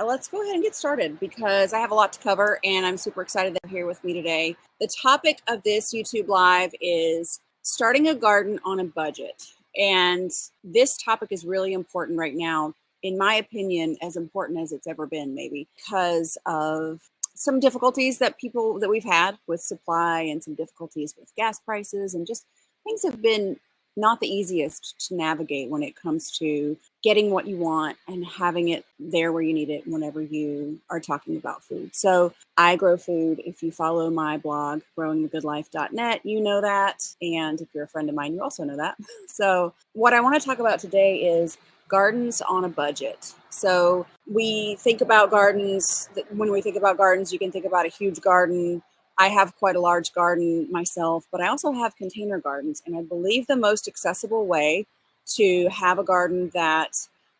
let's go ahead and get started because I have a lot to cover and I'm super excited that you're here with me today. The topic of this YouTube Live is starting a garden on a budget. And this topic is really important right now, in my opinion, as important as it's ever been, maybe, because of some difficulties that we've had with supply and some difficulties with gas prices, and just things have been not the easiest to navigate when it comes to getting what you want and having it there where you need it whenever you are talking about food. So I grow food. If you follow my blog, growingthegoodlife.net, you know that. And if you're a friend of mine, you also know that. So what I want to talk about today is gardens on a budget. So we think about gardens. When we think about gardens, you can think about a huge garden. I have quite a large garden myself, but I also have container gardens. And I believe the most accessible way to have a garden that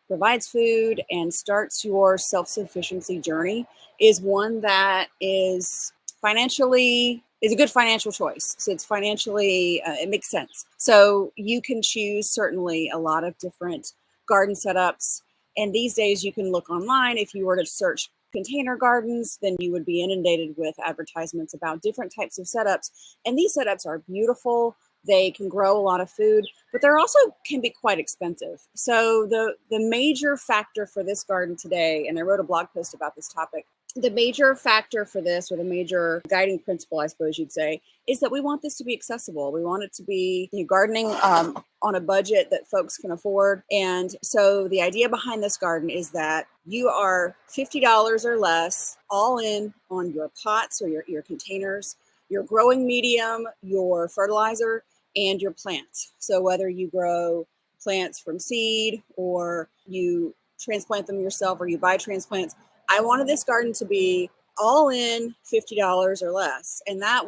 provides food and starts your self-sufficiency journey is one that is a good financial choice. So it's financially, it makes sense. So you can choose certainly a lot of different garden setups. And these days you can look online. If you were to search container gardens, then you would be inundated with advertisements about different types of setups. And these setups are beautiful. They can grow a lot of food, but they're also can be quite expensive. So the major factor for this garden today, and I wrote a blog post about this topic, the major factor for this, or the major guiding principle, I suppose you'd say, is that we want this to be accessible. We want it to be gardening on a budget that folks can afford. And so the idea behind this garden is that you are $50 or less all in on your pots or your containers, your growing medium, your fertilizer, and your plants. So whether you grow plants from seed or you transplant them yourself or you buy transplants, I wanted this garden to be all in $50 or less. And that's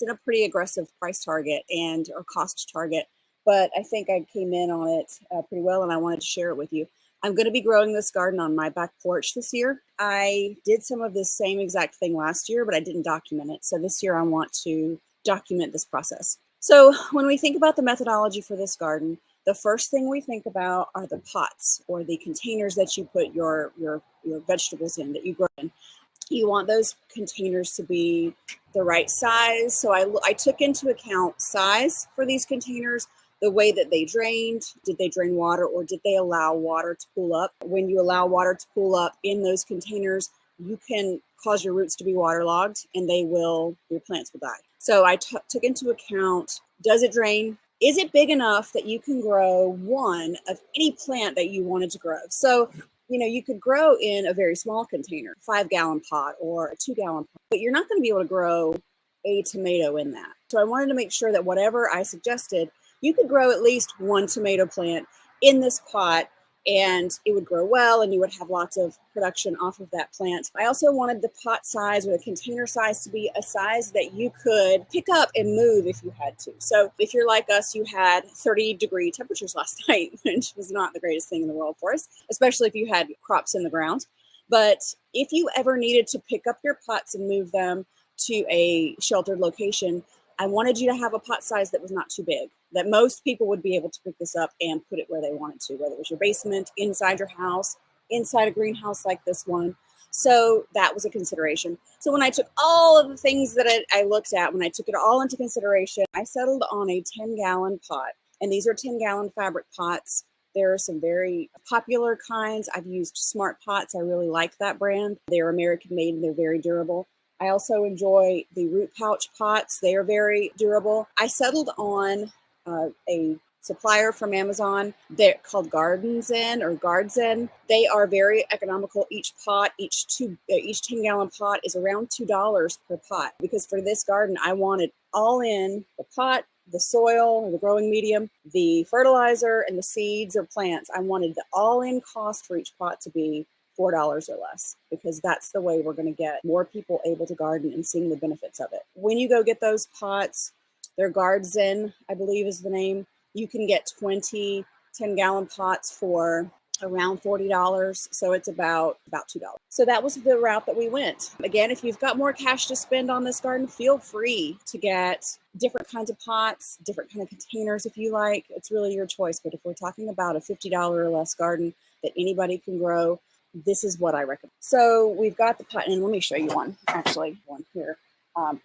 in a pretty aggressive price target or cost target. But I think I came in on it pretty well, and I wanted to share it with you. I'm going to be growing this garden on my back porch this year. I did some of this same exact thing last year, but I didn't document it. So this year I want to document this process. So when we think about the methodology for this garden, the first thing we think about are the pots or the containers that you put your vegetables in, that you grow in. You want those containers to be the right size. So I took into account size for these containers, the way that they drained. Did they drain water, or did they allow water to pool up? When you allow water to pool up in those containers, you can cause your roots to be waterlogged, and your plants will die. So I took into account, does it drain? Is it big enough that you can grow one of any plant that you wanted to grow? So, you could grow in a very small container, 5-gallon pot or a 2-gallon pot, but you're not going to be able to grow a tomato in that. So I wanted to make sure that whatever I suggested, you could grow at least one tomato plant in this pot, and it would grow well, and you would have lots of production off of that plant. I also wanted the pot size or the container size to be a size that you could pick up and move if you had to. So if you're like us, you had 30-degree temperatures last night, which was not the greatest thing in the world for us, especially if you had crops in the ground. But if you ever needed to pick up your pots and move them to a sheltered location, I wanted you to have a pot size that was not too big, that most people would be able to pick this up and put it where they wanted to, whether it was your basement, inside your house, inside a greenhouse like this one. So that was a consideration. So when I took all of the things that I looked at, when I took it all into consideration, I settled on a 10-gallon pot. And these are 10-gallon fabric pots. There are some very popular kinds. I've used Smart Pots. I really like that brand. They're American made and they're very durable. I also enjoy the root pouch pots. They are very durable. I settled on a supplier from Amazon. They're called Gardens In or Guards In. They are very economical. Each 10-gallon pot is around $2 per pot, because for this garden, I wanted all in the pot, the soil, or the growing medium, the fertilizer, and the seeds or plants. I wanted the all-in cost for each pot to be $4 or less, because that's the way we're going to get more people able to garden and seeing the benefits of it. When you go get those pots, they're Guards In, I believe is the name. You can get 20 10-gallon pots for around $40. So it's about $2. So that was the route that we went. Again, if you've got more cash to spend on this garden, feel free to get different kinds of pots, different kind of containers if you like. It's really your choice. But if we're talking about a $50 or less garden that anybody can grow, this is what I recommend. So we've got the pot, and let me show you one, actually, one here.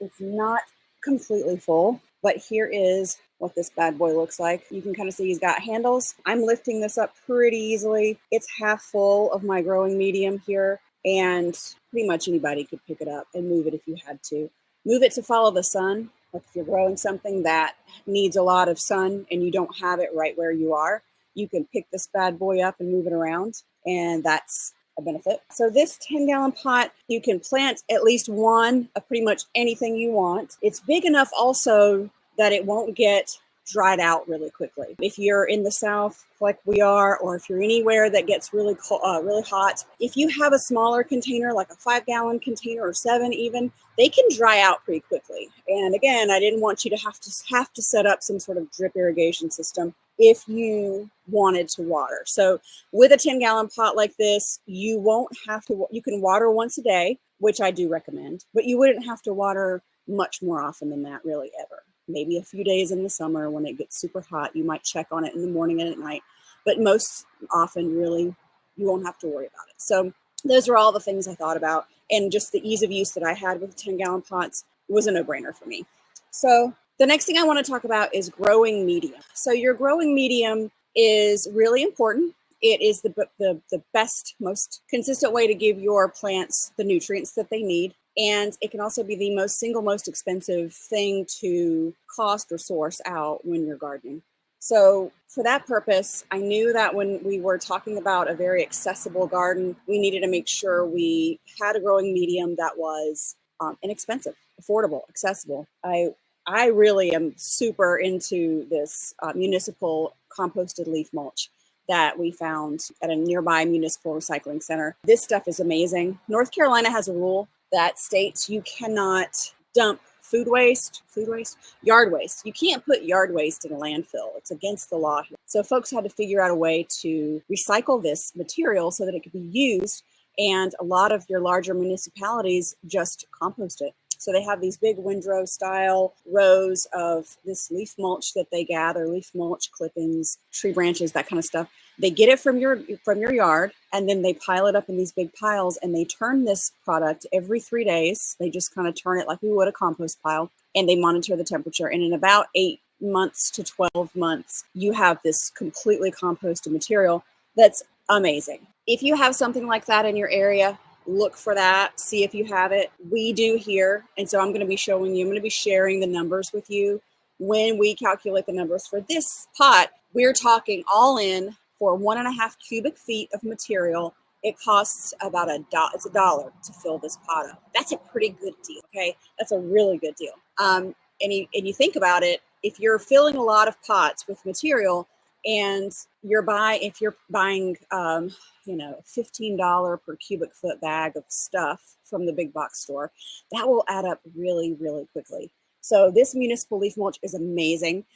It's not completely full, but here is what this bad boy looks like. You can kind of see he's got handles. I'm lifting this up pretty easily. It's half full of my growing medium here, and pretty much anybody could pick it up and move it if you had to. Move it to follow the sun. Like if you're growing something that needs a lot of sun and you don't have it right where you are, you can pick this bad boy up and move it around, and that's a benefit. So this 10-gallon pot, you can plant at least one of pretty much anything you want. It's big enough also that it won't get dried out really quickly. If you're in the South like we are, or if you're anywhere that gets really cold, really hot, if you have a smaller container, like a 5-gallon container or 7 even, they can dry out pretty quickly. And again, I didn't want you to have to set up some sort of drip irrigation system if you wanted to water. So with a 10-gallon pot like this, you won't have to, you can water once a day, which I do recommend, but you wouldn't have to water much more often than that, really, ever. Maybe a few days in the summer when it gets super hot, you might check on it in the morning and at night, but most often, really, you won't have to worry about it. So those are all the things I thought about, and just the ease of use that I had with 10-gallon pots was a no-brainer for me. So the next thing I want to talk about is growing medium. So your growing medium is really important. It is the best, most consistent way to give your plants the nutrients that they need. And it can also be the single most expensive thing to cost or source out when you're gardening. So for that purpose, I knew that when we were talking about a very accessible garden, we needed to make sure we had a growing medium that was inexpensive, affordable, accessible. I really am super into this municipal composted leaf mulch that we found at a nearby municipal recycling center. This stuff is amazing. North Carolina has a rule that states you cannot dump yard waste. You can't put yard waste in a landfill. It's against the law here. So folks had to figure out a way to recycle this material so that it could be used, and a lot of your larger municipalities just compost it. So they have these big windrow style rows of this leaf mulch that they gather, leaf mulch clippings, tree branches, that kind of stuff. They get it from your yard, and then they pile it up in these big piles, and they turn this product every 3 days. They just kind of turn it like we would a compost pile, and they monitor the temperature. And in about 8 months to 12 months, you have this completely composted material that's amazing. If you have something like that in your area, look for that, see if you have it. We do here, and so I'm going to be sharing the numbers with you. When we calculate the numbers for this pot, we're talking all in for 1.5 cubic feet of material. It costs about $1 to fill this pot up. That's a pretty good deal, okay? That's a really good deal. And you think about it, if you're filling a lot of pots with material, and if you're buying $15 per cubic foot bag of stuff from the big box store, that will add up really, really quickly. So this municipal leaf mulch is amazing.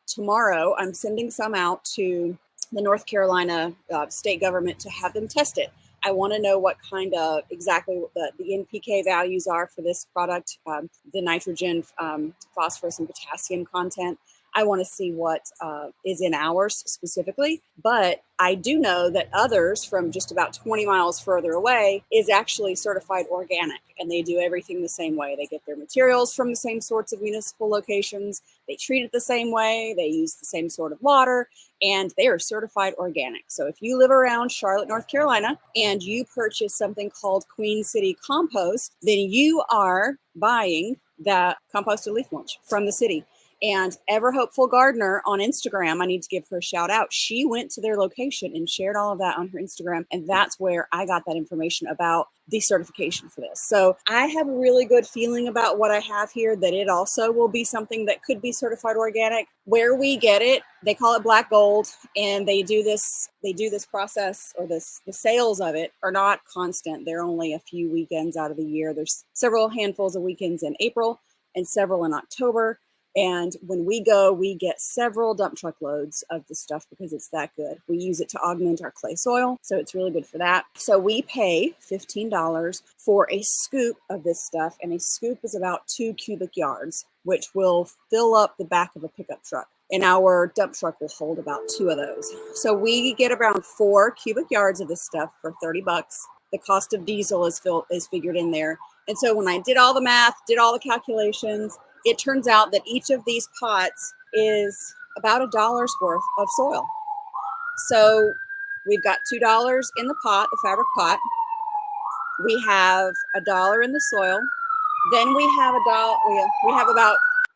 Tomorrow, I'm sending some out to the North Carolina state government to have them test it. I want to know what exactly what the NPK values are for this product, the nitrogen, phosphorus, and potassium content. I want to see what is in ours specifically, but I do know that others from just about 20 miles further away is actually certified organic, and they do everything the same way. They get their materials from the same sorts of municipal locations. They treat it the same way. They use the same sort of water, and they are certified organic. So if you live around Charlotte, North Carolina, and you purchase something called Queen City Compost, then you are buying that composted leaf mulch from the city. And Ever Hopeful Gardener on Instagram, I need to give her a shout out. She went to their location and shared all of that on her Instagram. And that's where I got that information about the certification for this. So I have a really good feeling about what I have here, that it also will be something that could be certified organic. Where we get it, they call it black gold, and they do this process, or the sales of it are not constant. They're only a few weekends out of the year. There's several handfuls of weekends in April and several in October. And when we go, we get several dump truck loads of the stuff because it's that good. We use it to augment our clay soil, so it's really good for that. So we pay $15 for a scoop of this stuff, and a scoop is about 2 cubic yards, which will fill up the back of a pickup truck. and our dump truck will hold about 2 of those. So we get around 4 cubic yards of this stuff for $30. The cost of diesel is figured in there. And so when I did all the math, did all the calculations, it turns out that each of these pots is about $1 worth of soil. So we've got $2 in the pot, the fabric pot. We have $1 in the soil. Then we have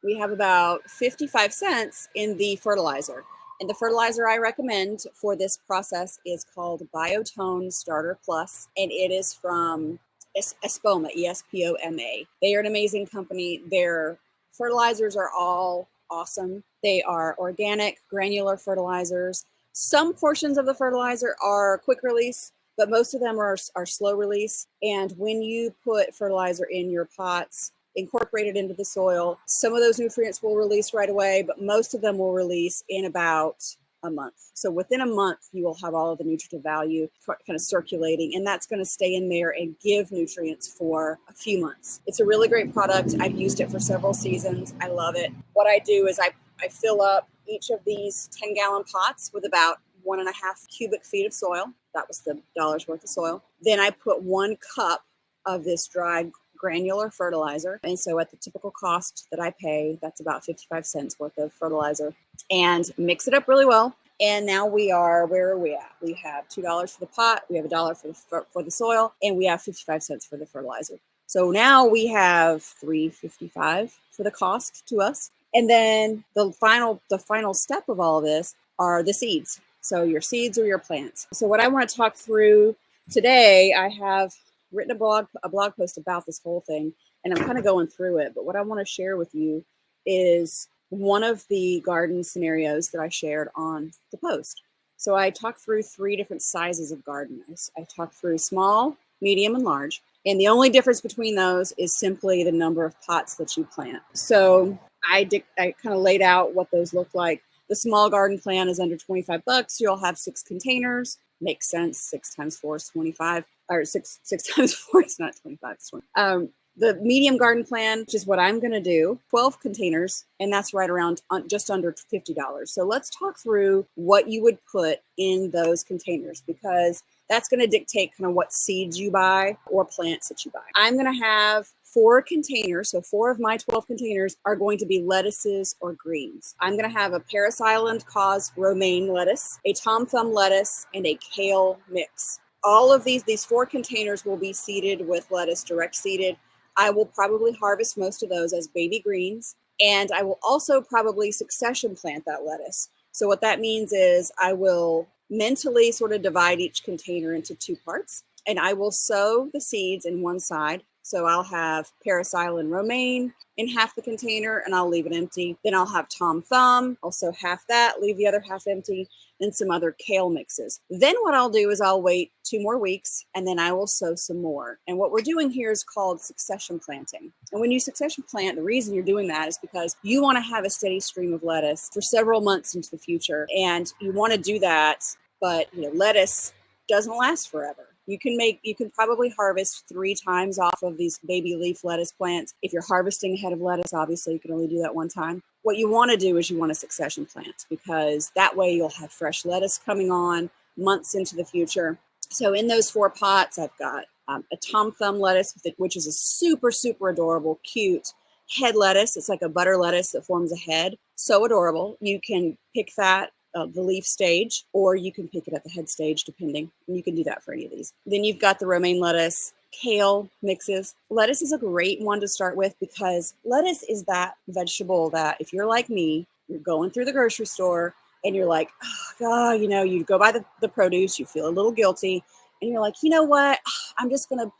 we have about 55 cents in the fertilizer. And the fertilizer I recommend for this process is called Biotone Starter Plus, and it is from Espoma, Espoma. They are an amazing company. Their fertilizers are all awesome. They are organic, granular fertilizers. Some portions of the fertilizer are quick release, but most of them are slow release. And when you put fertilizer in your pots, incorporate it into the soil, some of those nutrients will release right away, but most of them will release in about a month. So within a month, you will have all of the nutritive value kind of circulating, and that's going to stay in there and give nutrients for a few months. It's a really great product. I've used it for several seasons. I love it. What I do is I fill up each of these 10-gallon pots with about 1.5 cubic feet of soil. That was the $1 worth of soil. Then I put 1 cup of this dried granular fertilizer. And so at the typical cost that I pay, that's about 55 cents worth of fertilizer, and mix it up really well. And now where are we at? We have $2 for the pot, we have $1 for the soil, and we have 55 cents for the fertilizer. So now we have $3.55 for the cost to us. And then the final step of all of this are the seeds. So your seeds or your plants. So what I want to talk through today, I have written a blog post about this whole thing, and I'm kind of going through it. But what I want to share with you is one of the garden scenarios that I shared on the post. So I talked through 3 different sizes of garden. I talked through small, medium, and large. And the only difference between those is simply the number of pots that you plant. So I kind of laid out what those look like. The small garden plan is under $25. You'll have 6 containers. Makes sense. 6 times 4 is 25. Or 6 times 4 is not 25. It's 20. The medium garden plan, which is what I'm going to do, 12 containers, and that's right around just under $50. So let's talk through what you would put in those containers, because that's going to dictate kind of what seeds you buy or plants that you buy. I'm going to have 4 containers. So 4 of my 12 containers are going to be lettuces or greens. I'm going to have a Paris Island cause romaine lettuce, a Tom Thumb lettuce, and a kale mix. All of these 4 containers will be seeded with lettuce, direct seeded. I will probably harvest most of those as baby greens, and I will also probably succession plant that lettuce. So what that means is I will mentally sort of divide each container into 2 parts, and I will sow the seeds in one side. So I'll have Paris Island romaine in half the container, and I'll leave it empty. Then I'll have Tom Thumb, also half that, leave the other half empty, and some other kale mixes. Then what I'll do is I'll wait 2 more weeks, and then I will sow some more. And what we're doing here is called succession planting. And when you succession plant, the reason you're doing that is because you want to have a steady stream of lettuce for several months into the future. And you want to do that, but lettuce doesn't last forever. You can probably harvest 3 times off of these baby leaf lettuce plants. If you're harvesting a head of lettuce, obviously you can only do that 1 time. What you want to do is you want to succession plant, because that way you'll have fresh lettuce coming on months into the future. So in those 4 pots, I've got a Tom Thumb lettuce, which is a super, super adorable, cute head lettuce. It's like a butter lettuce that forms a head. So adorable. You can pick that the leaf stage, or you can pick it at the head stage, depending. And you can do that for any of these. Then you've got the romaine lettuce, kale mixes. Lettuce is a great one to start with, because lettuce is that vegetable that if you're like me, you're going through the grocery store and you're like, oh God, you go buy the produce, you feel a little guilty, and you're like, you know what? I'm gonna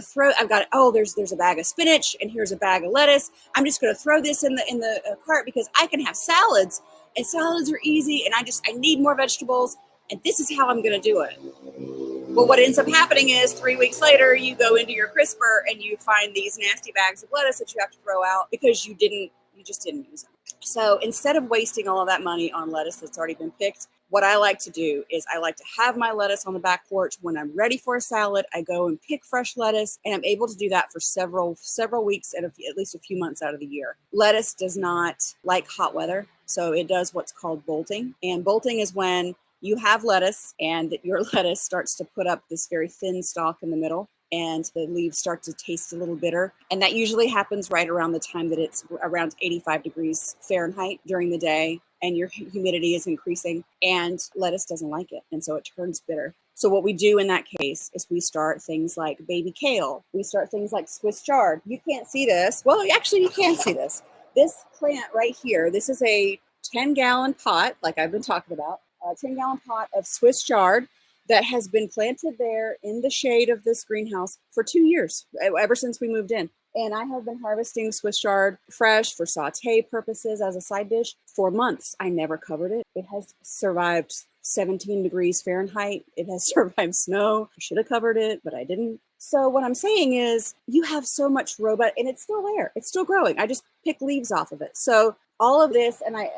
throw. There's a bag of spinach and here's a bag of lettuce. I'm just gonna throw this in the cart because I can have salads. And salads are easy, and I need more vegetables, and this is how I'm going to do it. Well, what ends up happening is 3 weeks later, you go into your crisper and you find these nasty bags of lettuce that you have to throw out because you just didn't use them. So instead of wasting all of that money on lettuce that's already been picked, what I like to do is I like to have my lettuce on the back porch. When I'm ready for a salad, I go and pick fresh lettuce, and I'm able to do that for several weeks and at least a few months out of the year. Lettuce does not like hot weather, so it does what's called bolting. And bolting is when you have lettuce and your lettuce starts to put up this very thin stalk in the middle, and the leaves start to taste a little bitter. And that usually happens right around the time that it's around 85 degrees Fahrenheit during the day, and your humidity is increasing, and lettuce doesn't like it, and so it turns bitter. So what we do in that case is we start things like baby kale. We start things like Swiss chard. You can't see this. Well, actually, you can see this. This plant right here, this is a 10-gallon pot, like I've been talking about, a 10-gallon pot of Swiss chard that has been planted there in the shade of this greenhouse for 2 years, ever since we moved in. And I have been harvesting Swiss chard fresh for saute purposes as a side dish for months. I never covered it. It has survived 17 degrees Fahrenheit. It has survived snow. I should have covered it, but I didn't. So what I'm saying is you have so much robust, and it's still there. It's still growing. I just pick leaves off of it. So all of this, and I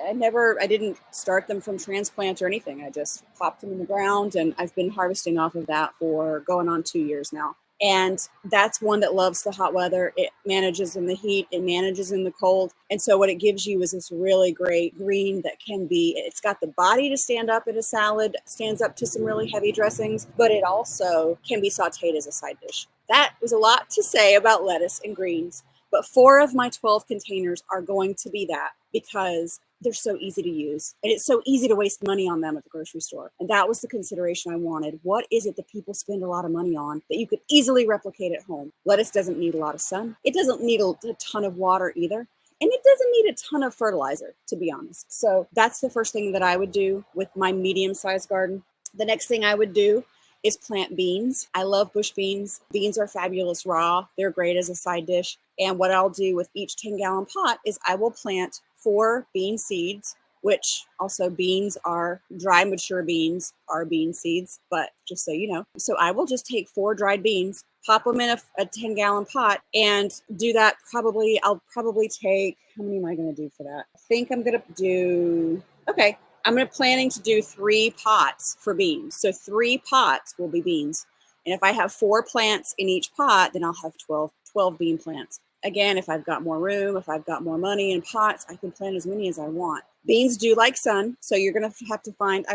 didn't start them from transplant or anything. I just popped them in the ground, and I've been harvesting off of that for going on 2 years now. And that's one that loves the hot weather. It manages in the heat, it manages in the cold. And so what it gives you is this really great green that can be, it's got the body to stand up in a salad, stands up to some really heavy dressings, but it also can be sauteed as a side dish. That was a lot to say about lettuce and greens, but 4 of my 12 containers are going to be that because they're so easy to use, and it's so easy to waste money on them at the grocery store. And that was the consideration I wanted. What is it that people spend a lot of money on that you could easily replicate at home? Lettuce doesn't need a lot of sun. It doesn't need a ton of water either. And it doesn't need a ton of fertilizer, to be honest. So that's the first thing that I would do with my medium-sized garden. The next thing I would do is plant beans. I love bush beans. Beans are fabulous raw. They're great as a side dish. And what I'll do with each 10-gallon pot is I will plant 4 bean seeds, which also beans are dry, mature beans are bean seeds, but just so you know. So I will just take 4 dried beans, pop them in a 10-gallon pot, and do that I'll probably take, how many am I going to do for that? I think I'm going to do, okay, I'm planning to do 3 pots for beans. So 3 pots will be beans. And if I have 4 plants in each pot, then I'll have 12 bean plants. Again, if I've got more room, if I've got more money in pots, I can plant as many as I want. Beans do like sun, so you're going to have to find,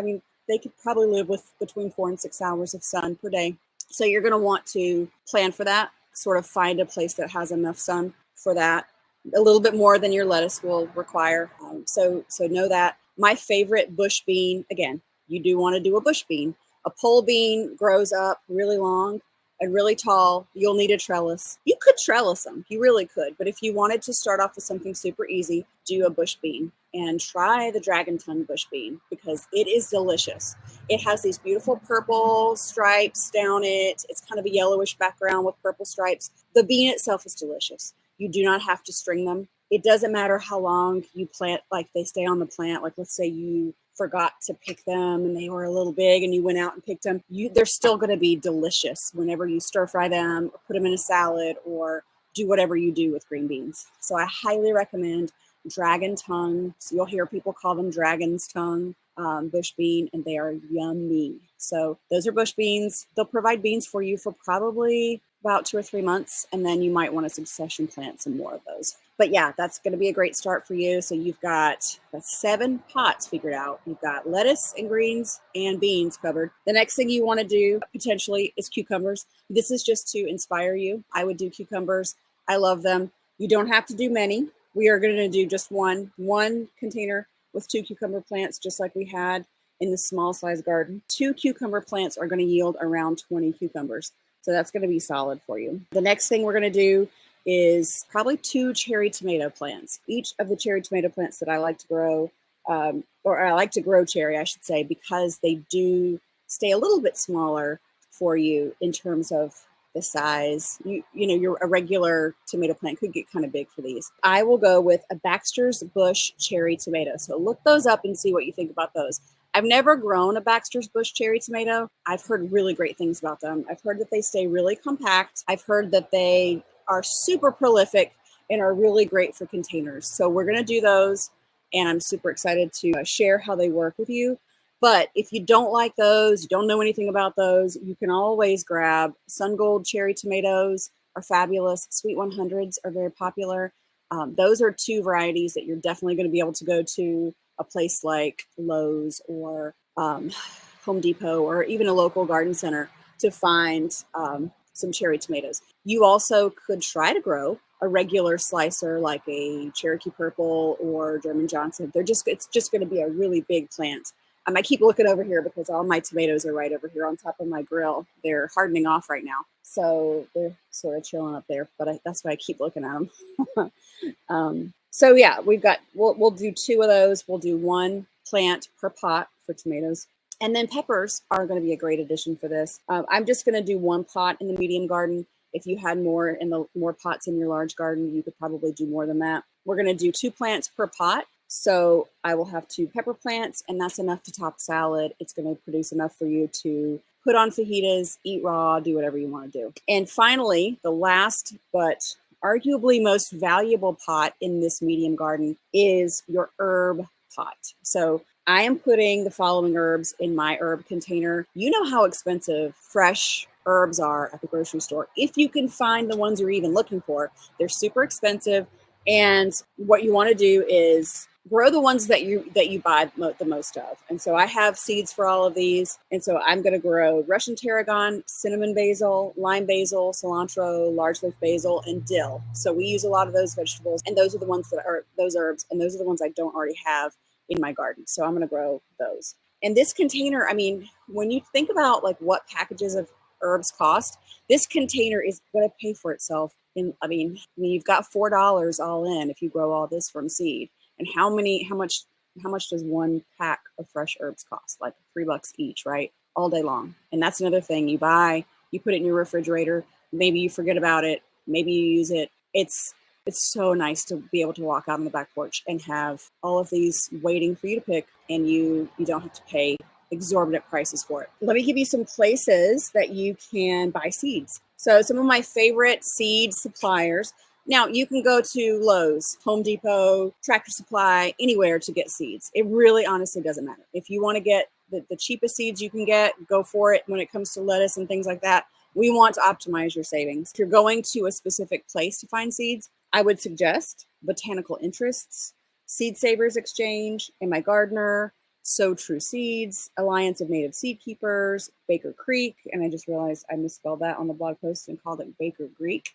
they could probably live with between 4 and 6 hours of sun per day. So you're going to want to plan for that, sort of find a place that has enough sun for that, a little bit more than your lettuce will require. So know that. My favorite bush bean, again, you do want to do a bush bean. A pole bean grows up really long and really tall. You'll need a trellis. You could trellis them, you really could. But if you wanted to start off with something super easy, do a bush bean and try the dragon tongue bush bean because it is delicious. It has these beautiful purple stripes down it. It's kind of a yellowish background with purple stripes. The bean itself is delicious. You do not have to string them. It doesn't matter how long you plant, like they stay on the plant. Like let's say you forgot to pick them and they were a little big and you went out and picked them, they're still going to be delicious whenever you stir fry them or put them in a salad or do whatever you do with green beans. So I highly recommend dragon tongue. So you'll hear people call them dragon's tongue, bush bean, and they are yummy. So those are bush beans. They'll provide beans for you for probably about 2 or 3 months, and then you might want to succession plant some more of those. But yeah, that's going to be a great start for you. So you've got 7 pots figured out. You've got lettuce and greens and beans covered. The next thing you want to do potentially is cucumbers. This is just to inspire you. I would do cucumbers. I love them. You don't have to do many. We are going to do just one container with 2 cucumber plants, just like we had in the small size garden. 2 cucumber plants are going to yield around 20 cucumbers. So that's going to be solid for you. The next thing we're going to do is probably 2 cherry tomato plants. Each of the cherry tomato plants that I like to grow, or I like to grow cherry, I should say, because they do stay a little bit smaller for you in terms of the size. A regular tomato plant could get kind of big for these. I will go with a Baxter's Bush cherry tomato. So look those up and see what you think about those. I've never grown a Baxter's Bush cherry tomato. I've heard really great things about them. I've heard that they stay really compact. I've heard that they are super prolific and are really great for containers. So we're going to do those, and I'm super excited to share how they work with you. But if you don't like those, you don't know anything about those, you can always grab Sun Gold cherry tomatoes are fabulous. Sweet 100s are very popular. Those are two varieties that you're definitely going to be able to go to a place like Lowe's or Home Depot or even a local garden center to find some cherry tomatoes. You also could try to grow a regular slicer like a Cherokee Purple or German Johnson. It's just going to be a really big plant. I keep looking over here because all my tomatoes are right over here on top of my grill. They're hardening off right now, so they're sort of chilling up there. But that's why I keep looking at them. So yeah, we'll do two of those. We'll do one plant per pot for tomatoes. And then peppers are going to be a great addition for this. I'm just going to do one pot in the medium garden. If you had more pots in your large garden, you could probably do more than that. We're going to do 2 plants per pot. So I will have 2 pepper plants, and that's enough to top salad. It's going to produce enough for you to put on fajitas, eat raw, do whatever you want to do. And finally, the last but arguably most valuable pot in this medium garden is your herb pot. So I am putting the following herbs in my herb container. You know how expensive fresh herbs are at the grocery store. If you can find the ones you're even looking for, they're super expensive. And what you want to do is grow the ones that you buy the most of. And so I have seeds for all of these. And so I'm going to grow Russian tarragon, cinnamon basil, lime basil, cilantro, large leaf basil, and dill. So we use a lot of those vegetables, and those are the ones that are those herbs, and those are the ones I don't already have in my garden. So I'm going to grow those. And this container, I mean, when you think about like what packages of herbs cost, this container is going to pay for itself. I mean, you've got $4 all in if you grow all this from seed. And how much does one pack of fresh herbs cost? Like $3 each, right? All day long. And that's another thing you buy, you put it in your refrigerator. Maybe you forget about it. Maybe you use it. It's so nice to be able to walk out on the back porch and have all of these waiting for you to pick, and you don't have to pay exorbitant prices for it. Let me give you some places that you can buy seeds. So some of my favorite seed suppliers. Now, you can go to Lowe's, Home Depot, Tractor Supply, anywhere to get seeds. It really honestly doesn't matter. If you want to get the cheapest seeds you can get, go for it. When it comes to lettuce and things like that, we want to optimize your savings. If you're going to a specific place to find seeds, I would suggest Botanical Interests, Seed Savers Exchange, and My Gardener, Sow True Seeds, Alliance of Native Seed Keepers, Baker Creek, and I just realized I misspelled that on the blog post and called it Baker Greek,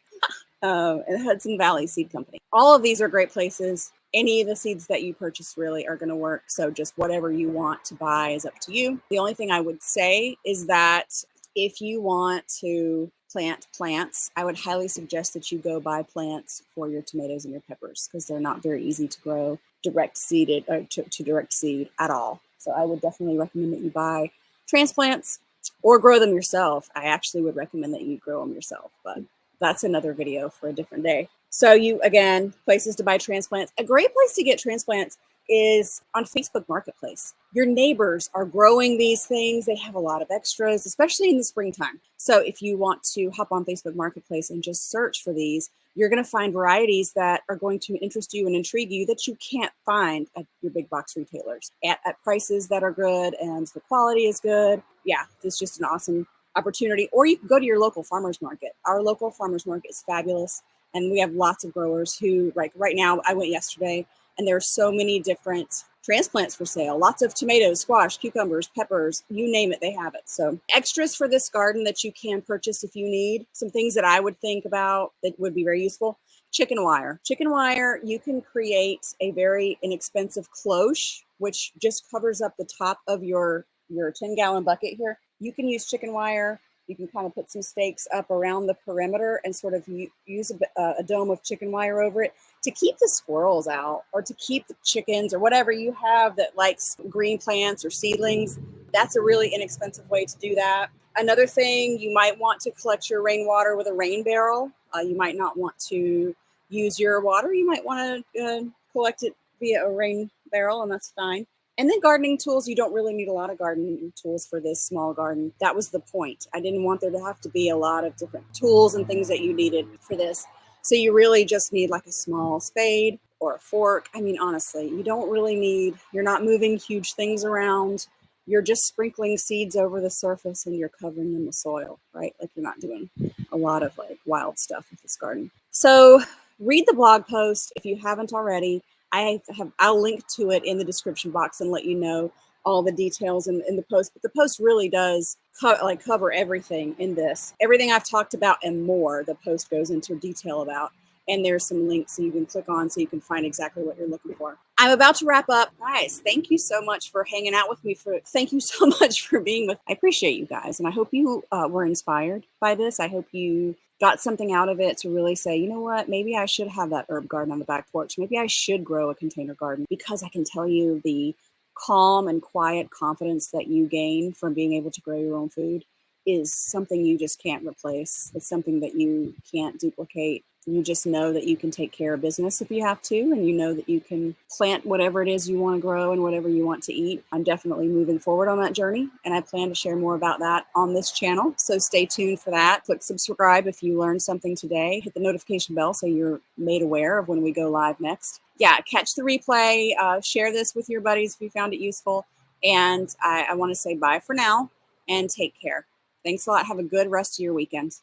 and Hudson Valley Seed Company. All of these are great places. Any of the seeds that you purchase really are going to work, so just whatever you want to buy is up to you. The only thing I would say is that if you want to plant plants, I would highly suggest that you go buy plants for your tomatoes and your peppers, because they're not very easy to grow direct seeded to direct seed at all. So I would definitely recommend that you buy transplants or grow them yourself. I actually would recommend that you grow them yourself, but that's another video for a different day. So again, places to buy transplants. A great place to get transplants is on Facebook Marketplace. Your neighbors are growing these things. They have a lot of extras, especially in the springtime. So if you want to hop on Facebook Marketplace and just search for these, you're going to find varieties that are going to interest you and intrigue you that you can't find at your big box retailers at prices that are good and the quality is good. Yeah, it's just an awesome opportunity. Or you can go to your local farmers market. Our local farmers market is fabulous, and we have lots of growers who, like right now, I went yesterday, and there are so many different transplants for sale. Lots of tomatoes, squash, cucumbers, peppers, you name it, they have it. So extras for this garden that you can purchase if you need. Some things that I would think about that would be very useful. Chicken wire. Chicken wire, you can create a very inexpensive cloche, which just covers up the top of your 10-gallon bucket here. You can use chicken wire. You can kind of put some stakes up around the perimeter and sort of use a dome of chicken wire over it to keep the squirrels out, or to keep the chickens or whatever you have that likes green plants or seedlings. That's a really inexpensive way to do that. Another thing, you might want to collect your rainwater with a rain barrel. You might not want to use your water. You might want to collect it via a rain barrel, and that's fine. And then gardening tools, you don't really need a lot of gardening tools for this small garden. That was the point. I didn't want there to have to be a lot of different tools and things that you needed for this. So you really just need like a small spade or a fork. I mean, honestly, you don't really need, you're not moving huge things around. you're just sprinkling seeds over the surface and you're covering them with soil, right? Like you're not doing a lot of like wild stuff with this garden. So read the blog post if you haven't already. I'll link to it in the description box and let you know all the details in the post. But the post really does cover everything in this. Everything I've talked about and more, the post goes into detail about. And there's some links so you can click on so you can find exactly what you're looking for. I'm about to wrap up. Guys, thank you so much for hanging out with me. Thank you so much for being with. I appreciate you guys. And I hope you were inspired by this. I hope you got something out of it to really say, you know what, maybe I should have that herb garden on the back porch. Maybe I should grow a container garden, because I can tell you the calm and quiet confidence that you gain from being able to grow your own food is something you just can't replace. It's something that you can't duplicate. You just know that you can take care of business if you have to, and you know that you can plant whatever it is you want to grow and whatever you want to eat. I'm definitely moving forward on that journey, and I plan to share more about that on this channel. So stay tuned for that. Click subscribe if you learned something today. Hit the notification bell so you're made aware of when we go live next. Yeah, catch the replay. Share this with your buddies if you found it useful. And I want to say bye for now and take care. Thanks a lot. Have a good rest of your weekend.